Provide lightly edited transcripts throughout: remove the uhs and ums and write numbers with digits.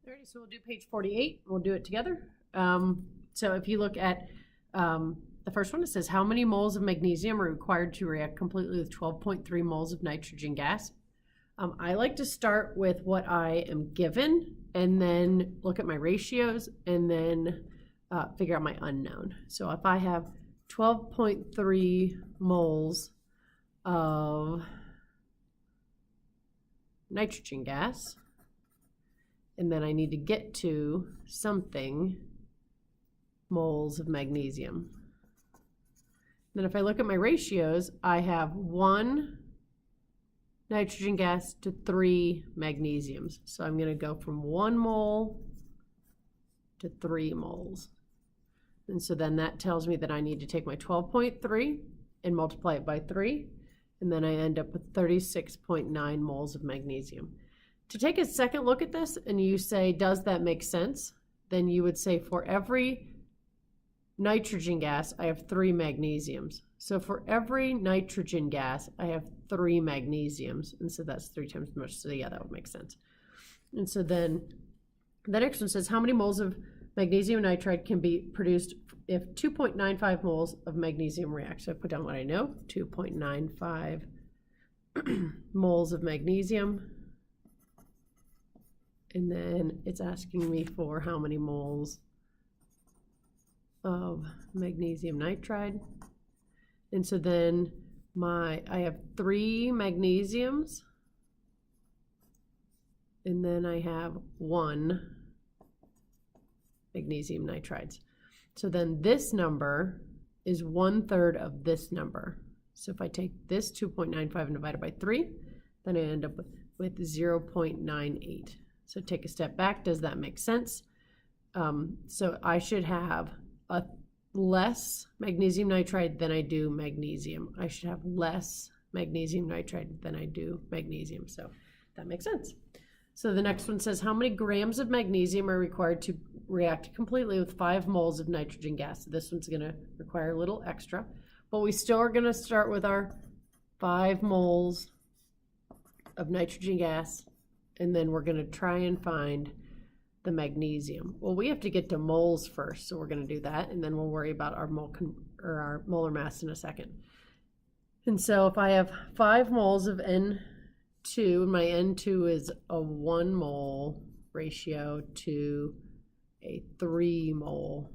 Alrighty, so we'll do page 48. We'll do it together. So if you look at the first one, it says how many moles of magnesium are required to react completely with 12.3 moles of nitrogen gas. I like to start with what I am given and then look at my ratios and then figure out my unknown. So if I have 12.3 moles of nitrogen gas, and then I need to get to something moles of magnesium. Then if I look at my ratios, I have 1 nitrogen gas to 3 magnesiums. So I'm going to go from 1 mole to 3 moles. And so then that tells me that I need to take my 12.3 and multiply it by 3. And then I end up with 36.9 moles of magnesium. To take a second look at this and you say, does that make sense? Then you would say for every nitrogen gas, I have 3 magnesiums. So for every nitrogen gas, I have 3 magnesiums. And so that's 3 times as much. So yeah, that would make sense. And so then the next one says, how many moles of magnesium nitride can be produced if 2.95 moles of magnesium react? So I put down what I know, 2.95 moles of magnesium. And then it's asking me for how many moles of magnesium nitride. And so then I have 3 magnesiums. And then I have 1 magnesium nitrides. So then this number is 1/3 of this number. So if I take this 2.95 and divide it by 3, then I end up with 0.98. So take a step back. Does that make sense? So I should have a less magnesium nitride than I do magnesium. I should have less magnesium nitride than I do magnesium. So that makes sense. So the next one says, how many grams of magnesium are required to react completely with 5 moles of nitrogen gas? So this one's going to require a little extra, but we still are going to start with our 5 moles of nitrogen gas, and then we're going to try and find the magnesium. Well, we have to get to moles first, so we're going to do that, and then we'll worry about our our molar mass in a second. And so if I have 5 moles of N2, and my N2 is a 1 mole ratio to a 3 mole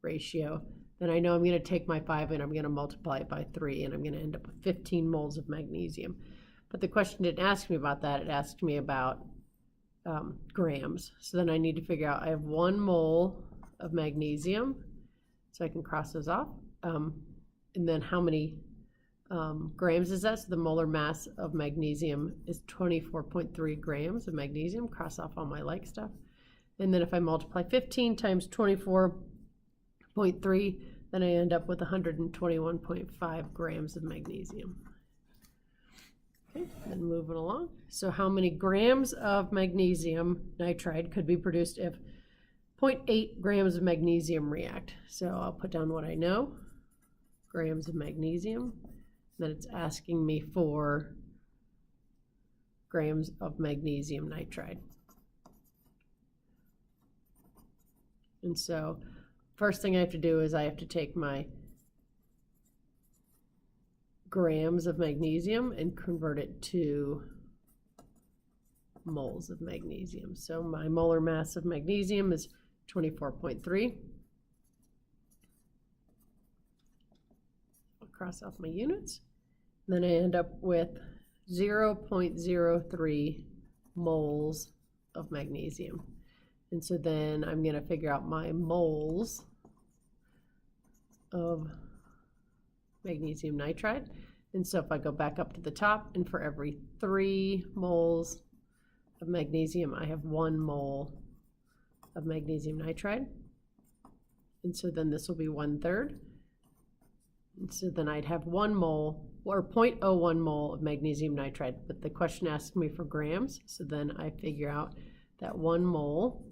ratio, then I know I'm going to take my 5 and I'm going to multiply it by 3, and I'm going to end up with 15 moles of magnesium. But the question didn't ask me about that. It asked me about grams. So then I need to figure out, I have 1 mole of magnesium, so I can cross those off. And then how many grams is that? So the molar mass of magnesium is 24.3 grams of magnesium. Cross off all my like stuff. And then if I multiply 15 times 24.3, then I end up with 121.5 grams of magnesium. Okay, then moving along. So how many grams of magnesium nitride could be produced if 0.8 grams of magnesium react? So I'll put down what I know, grams of magnesium. Then it's asking me for grams of magnesium nitride. And so first thing I have to do is I have to take my grams of magnesium and convert it to moles of magnesium. So my molar mass of magnesium is 24.3. I'll cross off my units. Then I end up with 0.03 moles of magnesium. And so then I'm going to figure out my moles of magnesium nitride. And so if I go back up to the top, and for every 3 moles of magnesium, I have 1 mole of magnesium nitride. And so then this will be 1/3. And so then I'd have 1 mole or 0.01 mole of magnesium nitride. But the question asked me for grams. So then I figure out that 1 mole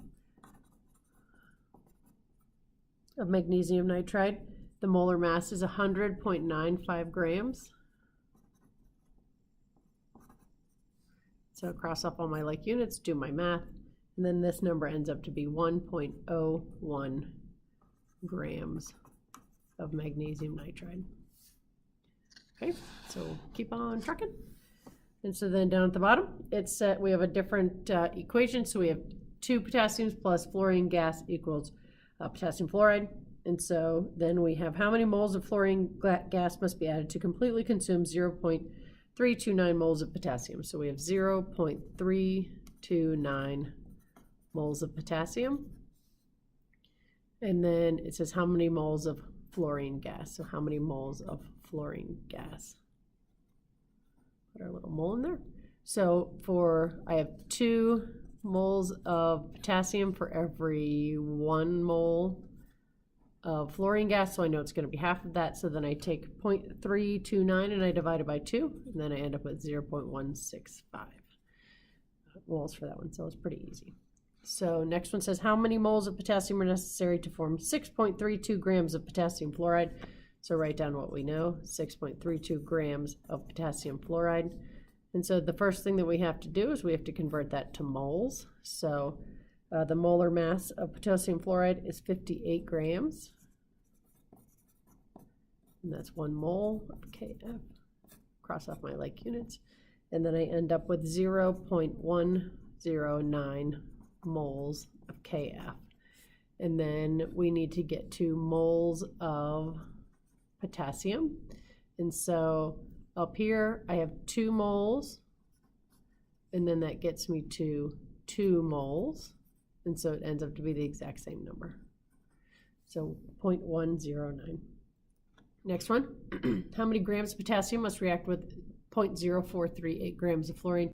of magnesium nitride, the molar mass is 100.95 grams. So cross off all my like units, do my math, And then this number ends up to be 1.01 grams of magnesium nitride. Okay, so keep on trucking. And so then down at the bottom, it's we have a different equation. So we have 2 potassiums plus fluorine gas equals potassium fluoride. And so then we have how many moles of fluorine gas must be added to completely consume 0.329 moles of potassium. So we have 0.329 moles of potassium. And then it says how many moles of fluorine gas. So how many moles of fluorine gas? Put our little mole in there. So I have 2 moles of potassium for every 1 mole of fluorine gas, so I know it's going to be half of that. So then I take 0.329 and I divide it by 2, and then I end up with 0.165 moles for that one. So it's pretty easy. So next one says how many moles of potassium are necessary to form 6.32 grams of potassium fluoride. So write down what we know, 6.32 grams of potassium fluoride. And so the first thing that we have to do is we have to convert that to moles. So the molar mass of potassium fluoride is 58 grams. And that's 1 mole of KF. Cross off my like units. And then I end up with 0.109 moles of KF. And then we need to get to moles of potassium. And so up here I have 2 moles, and then that gets me to 2 moles, and so it ends up to be the exact same number. So 0.109. Next one, how many grams of potassium must react with 0.0438 grams of fluorine